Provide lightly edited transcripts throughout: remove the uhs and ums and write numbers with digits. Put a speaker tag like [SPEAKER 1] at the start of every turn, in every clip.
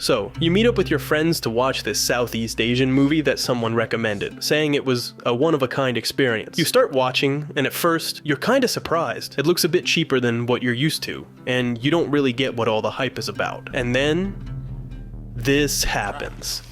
[SPEAKER 1] So, you meet up with your friends to watch this Southeast Asian movie that someone recommended, saying it was a one-of-a-kind experience. You start watching, and at first, you're kinda surprised. It looks a bit cheaper than what you're used to, and you don't really get what all the hype is about. And then, this happens.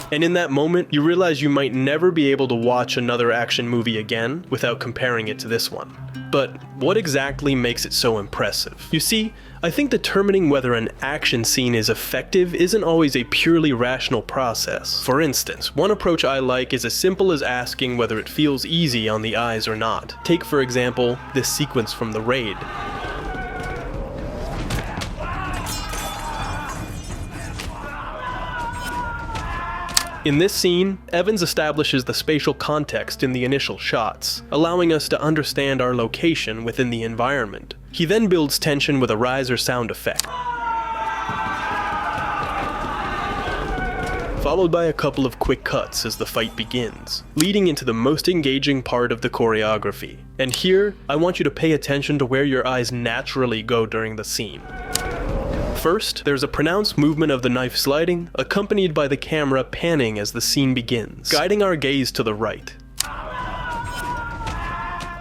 [SPEAKER 1] And in that moment, you realize you might never be able to watch another action movie again without comparing it to this one. But what exactly makes it so impressive? You see, I think determining whether an action scene is effective isn't always a purely rational process. For instance, one approach I like is as simple as asking whether it feels easy on the eyes or not. Take, for example, this sequence from The Raid. In this scene, Evans establishes the spatial context in the initial shots, allowing us to understand our location within the environment. He then builds tension with a riser sound effect, followed by a couple of quick cuts as the fight begins, leading into the most engaging part of the choreography. And here, I want you to pay attention to where your eyes naturally go during the scene. First, there's a pronounced movement of the knife sliding, accompanied by the camera panning as the scene begins, guiding our gaze to the right.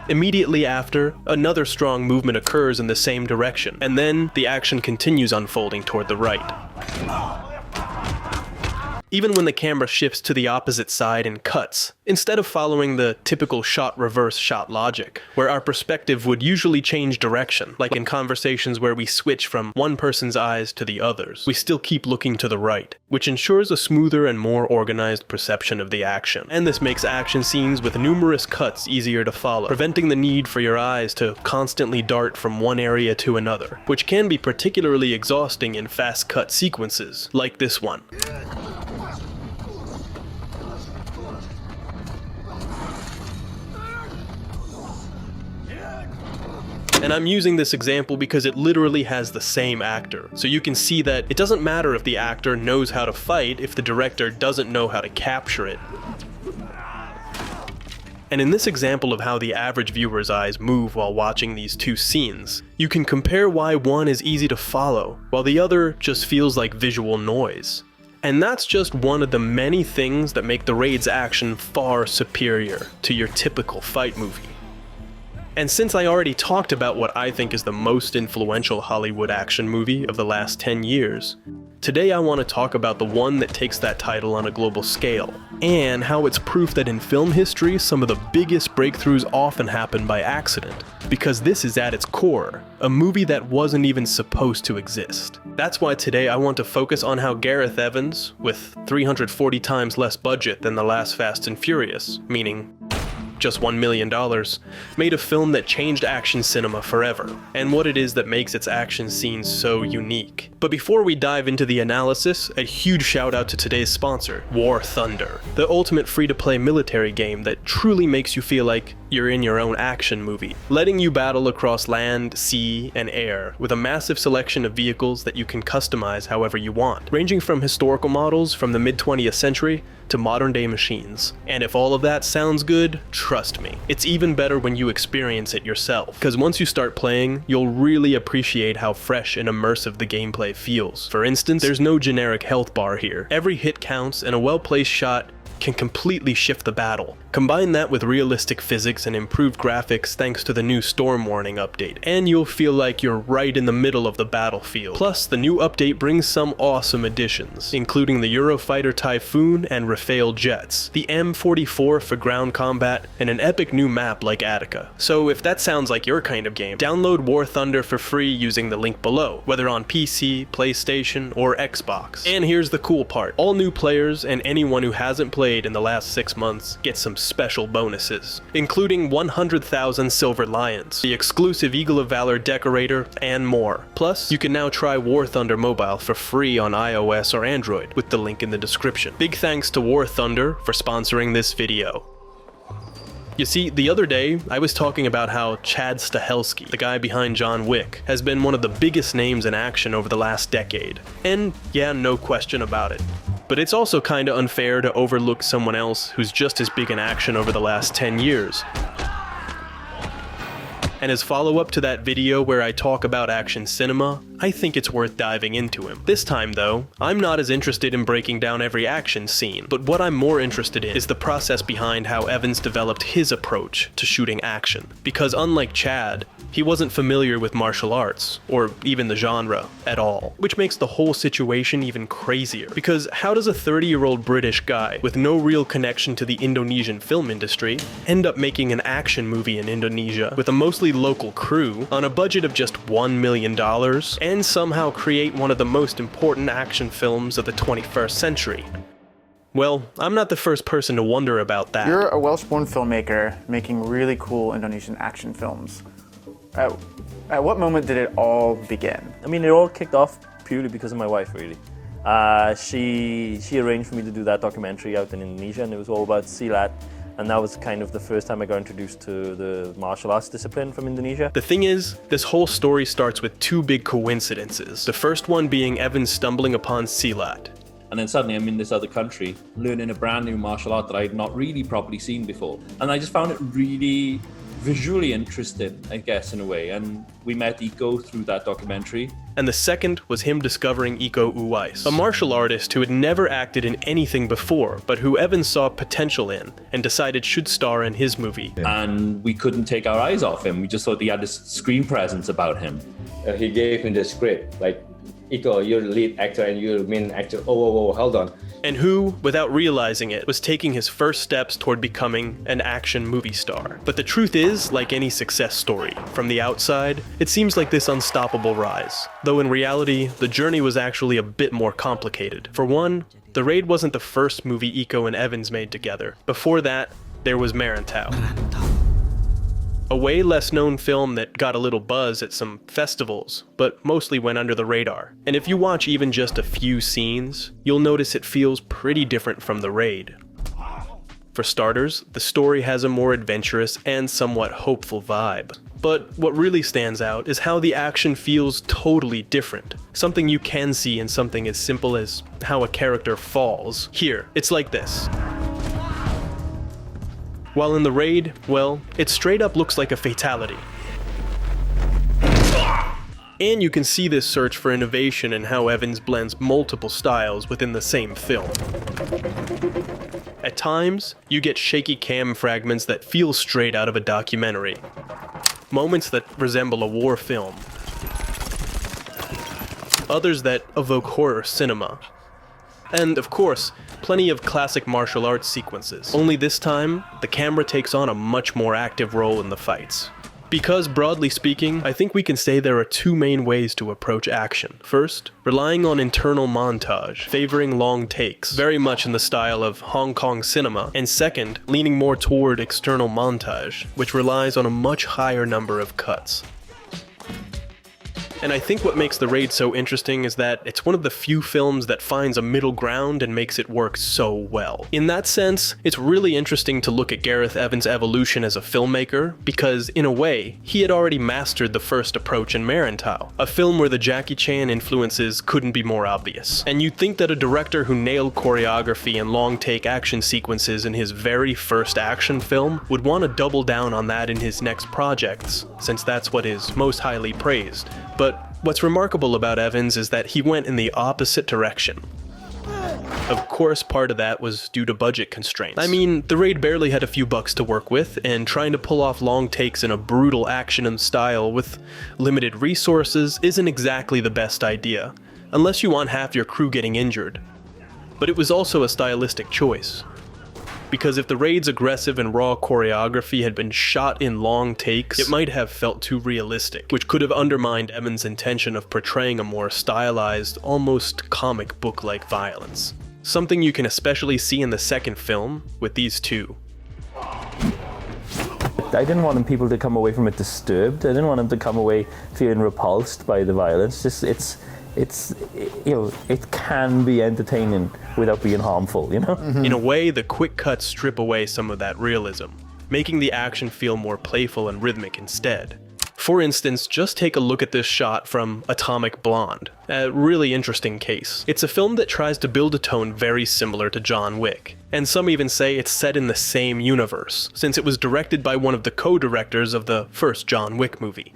[SPEAKER 1] Immediately after, another strong movement occurs in the same direction, and then the action continues unfolding toward the right. Even when the camera shifts to the opposite side and cuts, instead of following the typical shot-reverse shot logic, where our perspective would usually change direction, like in conversations where we switch from one person's eyes to the other's, we still keep looking to the right, which ensures a smoother and more organized perception of the action. And this makes action scenes with numerous cuts easier to follow, preventing the need for your eyes to constantly dart from one area to another, which can be particularly exhausting in fast-cut sequences, like this one. And I'm using this example because it literally has the same actor, so you can see that it doesn't matter if the actor knows how to fight if the director doesn't know how to capture it. And in this example of how the average viewer's eyes move while watching these two scenes, you can compare why one is easy to follow, while the other just feels like visual noise. And that's just one of the many things that make The Raid's action far superior to your typical fight movie. And since I already talked about what I think is the most influential Hollywood action movie of the last 10 years, today I want to talk about the one that takes that title on a global scale, and how it's proof that in film history some of the biggest breakthroughs often happen by accident, because this is at its core, a movie that wasn't even supposed to exist. That's why today I want to focus on how Gareth Evans, with 340 times less budget than the last Fast and Furious, meaning just $1 million, made a film that changed action cinema forever, and what it is that makes its action scenes so unique. But before we dive into the analysis, a huge shout out to today's sponsor, War Thunder, the ultimate free-to-play military game that truly makes you feel like you're in your own action movie, letting you battle across land, sea, and air with a massive selection of vehicles that you can customize however you want, ranging from historical models from the mid-20th century to modern-day machines. And if all of that sounds good, trust me, it's even better when you experience it yourself, because once you start playing, you'll really appreciate how fresh and immersive the gameplay feels. For instance, there's no generic health bar here. Every hit counts, and a well-placed shot can completely shift the battle. Combine that with realistic physics and improved graphics thanks to the new storm warning update, and you'll feel like you're right in the middle of the battlefield. Plus, the new update brings some awesome additions, including the Eurofighter Typhoon and Rafale jets, the M44 for ground combat, and an epic new map like Attica. So if that sounds like your kind of game, download War Thunder for free using the link below, whether on PC, PlayStation, or Xbox. And here's the cool part, all new players and anyone who hasn't played in the last 6 months get some special bonuses, including 100,000 Silver Lions, the exclusive Eagle of Valor decorator, and more. Plus, you can now try War Thunder Mobile for free on iOS or Android with the link in the description. Big thanks to War Thunder for sponsoring this video. You see, the other day, I was talking about how Chad Stahelski, the guy behind John Wick, has been one of the biggest names in action over the last decade. And yeah, no question about it. But it's also kinda unfair to overlook someone else who's just as big in action over the last 10 years. And as follow-up to that video where I talk about action cinema, I think it's worth diving into him. This time though, I'm not as interested in breaking down every action scene, but what I'm more interested in is the process behind how Evans developed his approach to shooting action. Because unlike Chad, he wasn't familiar with martial arts, or even the genre, at all. Which makes the whole situation even crazier. Because how does a 30-year-old British guy with no real connection to the Indonesian film industry end up making an action movie in Indonesia with a mostly local crew on a budget of just $1 million and somehow create one of the most important action films of the 21st century? Well, I'm not the first person to wonder about that.
[SPEAKER 2] You're a Welsh-born filmmaker making really cool Indonesian action films. At what moment did it all begin?
[SPEAKER 3] I mean, it all kicked off purely because of my wife, really. She arranged for me to do that documentary out in Indonesia, and it was all about silat. And that was kind of the first time I got introduced to the martial arts discipline from Indonesia.
[SPEAKER 1] The thing is, this whole story starts with two big coincidences. The first one being Evans stumbling upon silat.
[SPEAKER 4] And then suddenly I'm in this other country, learning a brand new martial art that I had not really properly seen before. And I just found it really visually interesting, I guess, in a way. And we met Iko through that documentary.
[SPEAKER 1] And the second was him discovering Iko Uwais, a martial artist who had never acted in anything before, but who Evans saw potential in and decided should star in his movie.
[SPEAKER 4] And we couldn't take our eyes off him. We just thought he had this screen presence about him.
[SPEAKER 5] He gave me the script, like, Iko, you're the lead actor and you're the main actor. Oh, hold on.
[SPEAKER 1] And who, without realizing it, was taking his first steps toward becoming an action movie star. But the truth is, like any success story, from the outside, it seems like this unstoppable rise. Though in reality, the journey was actually a bit more complicated. For one, The Raid wasn't the first movie Iko and Evans made together. Before that, there was Merantau, a way less known film that got a little buzz at some festivals, but mostly went under the radar. And if you watch even just a few scenes, you'll notice it feels pretty different from The Raid. For starters, the story has a more adventurous and somewhat hopeful vibe. But what really stands out is how the action feels totally different. Something you can see in something as simple as how a character falls. Here, it's like this. While in The Raid, well, it straight up looks like a fatality. And you can see this search for innovation in how Evans blends multiple styles within the same film. At times, you get shaky cam fragments that feel straight out of a documentary. Moments that resemble a war film. Others that evoke horror cinema. And of course, plenty of classic martial arts sequences. Only this time, the camera takes on a much more active role in the fights. Because, broadly speaking, I think we can say there are two main ways to approach action. First, relying on internal montage, favoring long takes, very much in the style of Hong Kong cinema. And second, leaning more toward external montage, which relies on a much higher number of cuts. And I think what makes The Raid so interesting is that it's one of the few films that finds a middle ground and makes it work so well. In that sense, it's really interesting to look at Gareth Evans' evolution as a filmmaker, because in a way, he had already mastered the first approach in Merantau, a film where the Jackie Chan influences couldn't be more obvious. And you'd think that a director who nailed choreography and long-take action sequences in his very first action film would want to double down on that in his next projects, since that's what is most highly praised. But what's remarkable about Evans is that he went in the opposite direction. Of course, part of that was due to budget constraints. I mean, The Raid barely had a few bucks to work with, and trying to pull off long takes in a brutal action style with limited resources isn't exactly the best idea, unless you want half your crew getting injured. But it was also a stylistic choice. Because if The Raid's aggressive and raw choreography had been shot in long takes, it might have felt too realistic, which could have undermined Evans' intention of portraying a more stylized, almost comic book-like violence. Something you can especially see in the second film with these two.
[SPEAKER 3] I didn't want people to come away from it disturbed. I didn't want them to come away feeling repulsed by the violence. It can be entertaining without being harmful, you know?
[SPEAKER 1] In a way, the quick cuts strip away some of that realism, making the action feel more playful and rhythmic instead. For instance, just take a look at this shot from Atomic Blonde, a really interesting case. It's a film that tries to build a tone very similar to John Wick, and some even say it's set in the same universe, since it was directed by one of the co-directors of the first John Wick movie.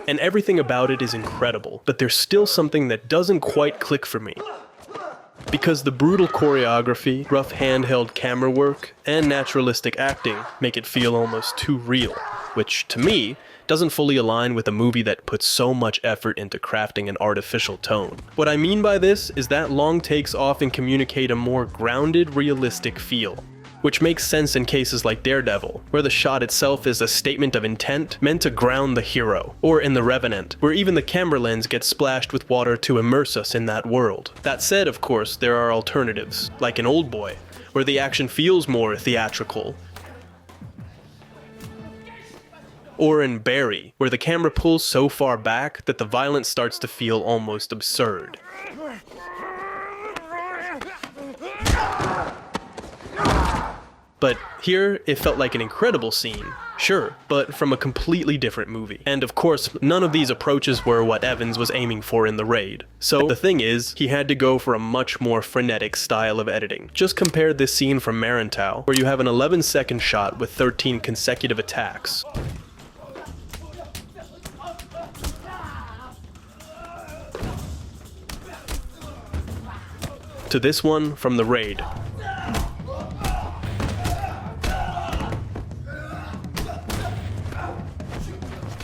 [SPEAKER 1] And everything about it is incredible, but there's still something that doesn't quite click for me. Because the brutal choreography, rough handheld camera work, and naturalistic acting make it feel almost too real, which, to me, doesn't fully align with a movie that puts so much effort into crafting an artificial tone. What I mean by this is that long takes often communicate a more grounded, realistic feel, which makes sense in cases like Daredevil, where the shot itself is a statement of intent meant to ground the hero, or in The Revenant, where even the camera lens gets splashed with water to immerse us in that world. That said, of course, there are alternatives, like in Oldboy, where the action feels more theatrical, or in Barry, where the camera pulls so far back that the violence starts to feel almost absurd. But here, it felt like an incredible scene, sure, but from a completely different movie. And of course, none of these approaches were what Evans was aiming for in The Raid. So the thing is, he had to go for a much more frenetic style of editing. Just compare this scene from Marantau, where you have an 11-second shot with 13 consecutive attacks, to this one from The Raid,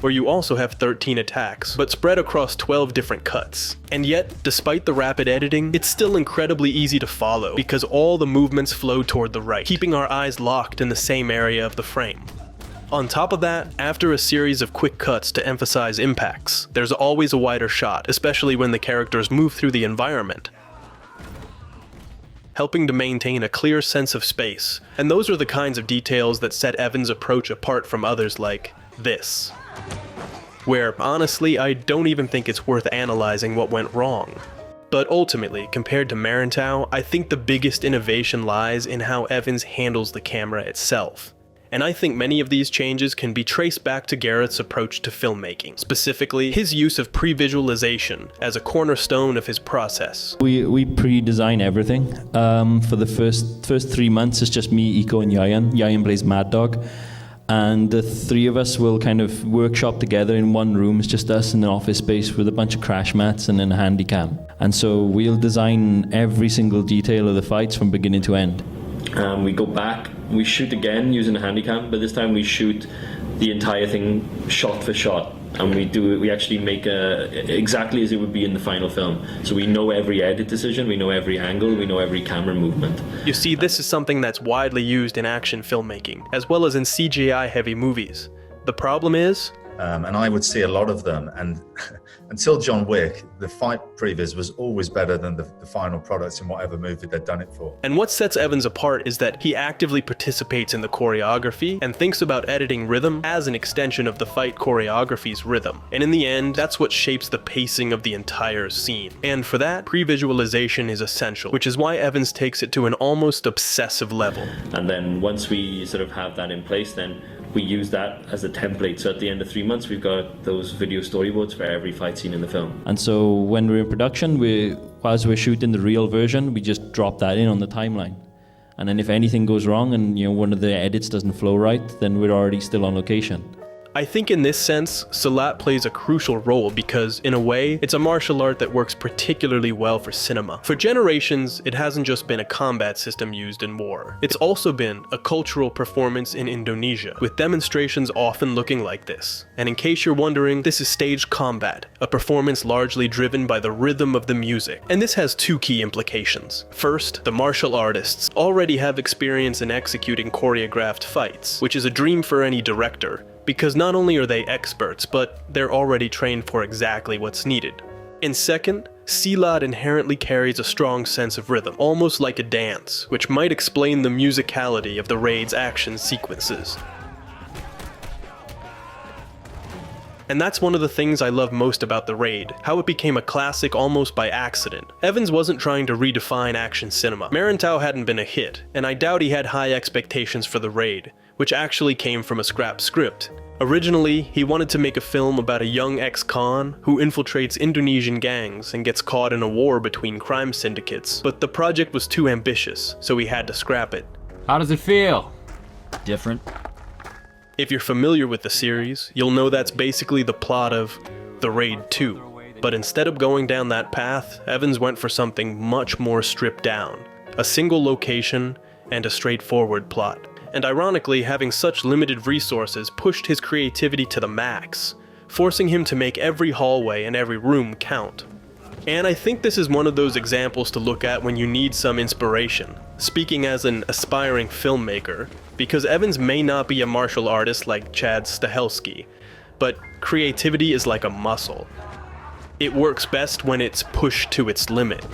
[SPEAKER 1] where you also have 13 attacks, but spread across 12 different cuts. And yet, despite the rapid editing, it's still incredibly easy to follow, because all the movements flow toward the right, keeping our eyes locked in the same area of the frame. On top of that, after a series of quick cuts to emphasize impacts, there's always a wider shot, especially when the characters move through the environment, helping to maintain a clear sense of space. And those are the kinds of details that set Evans' approach apart from others like this, where, honestly, I don't even think it's worth analyzing what went wrong. But ultimately, compared to Marantau, I think the biggest innovation lies in how Evans handles the camera itself. And I think many of these changes can be traced back to Gareth's approach to filmmaking, specifically his use of pre-visualization as a cornerstone of his process.
[SPEAKER 6] We pre-design everything. For the first 3 months, it's just me, Iko, and Yayan. Yayan plays Mad Dog. And the three of us will kind of workshop together in one room. It's just us in an office space with a bunch of crash mats and then a handy cam. And so we'll design every single detail of the fights from beginning to end.
[SPEAKER 7] We go back, we shoot again using a handy cam, but this time we shoot the entire thing shot for shot. And we actually make exactly as it would be in the final film. So we know every edit decision, we know every angle, we know every camera movement.
[SPEAKER 1] You see, this is something that's widely used in action filmmaking, as well as in CGI-heavy movies. The problem is,
[SPEAKER 8] and I would see a lot of them, and until John Wick, the fight previs was always better than the final products in whatever movie they'd done it for.
[SPEAKER 1] And what sets Evans apart is that he actively participates in the choreography and thinks about editing rhythm as an extension of the fight choreography's rhythm. And in the end, that's what shapes the pacing of the entire scene. And for that, pre-visualization is essential, which is why Evans takes it to an almost obsessive level.
[SPEAKER 7] And then once we sort of have that in place, then we use that as a template. So at the end of 3 months, we've got those video storyboards for every fight scene in the film.
[SPEAKER 6] And so when we're in production, as we're shooting the real version, we just drop that in on the timeline. And then if anything goes wrong and one of the edits doesn't flow right, then we're already still on location.
[SPEAKER 1] I think in this sense, Salat plays a crucial role because, in a way, it's a martial art that works particularly well for cinema. For generations, it hasn't just been a combat system used in war. It's also been a cultural performance in Indonesia, with demonstrations often looking like this. And in case you're wondering, this is staged combat, a performance largely driven by the rhythm of the music. And this has two key implications. First, the martial artists already have experience in executing choreographed fights, which is a dream for any director, because not only are they experts, but they're already trained for exactly what's needed. And second, Silat inherently carries a strong sense of rhythm, almost like a dance, which might explain the musicality of the raid's action sequences. And that's one of the things I love most about The Raid, how it became a classic almost by accident. Evans wasn't trying to redefine action cinema. Marantau hadn't been a hit, and I doubt he had high expectations for The Raid, which actually came from a scrap script. Originally, he wanted to make a film about a young ex-con who infiltrates Indonesian gangs and gets caught in a war between crime syndicates, but the project was too ambitious, so he had to scrap it.
[SPEAKER 9] How does it feel? Different.
[SPEAKER 1] If you're familiar with the series, you'll know that's basically the plot of The Raid 2. But instead of going down that path, Evans went for something much more stripped down. A single location and a straightforward plot. And ironically, having such limited resources pushed his creativity to the max, forcing him to make every hallway and every room count. And I think this is one of those examples to look at when you need some inspiration, speaking as an aspiring filmmaker, because Evans may not be a martial artist like Chad Stahelski, but creativity is like a muscle. It works best when it's pushed to its limit.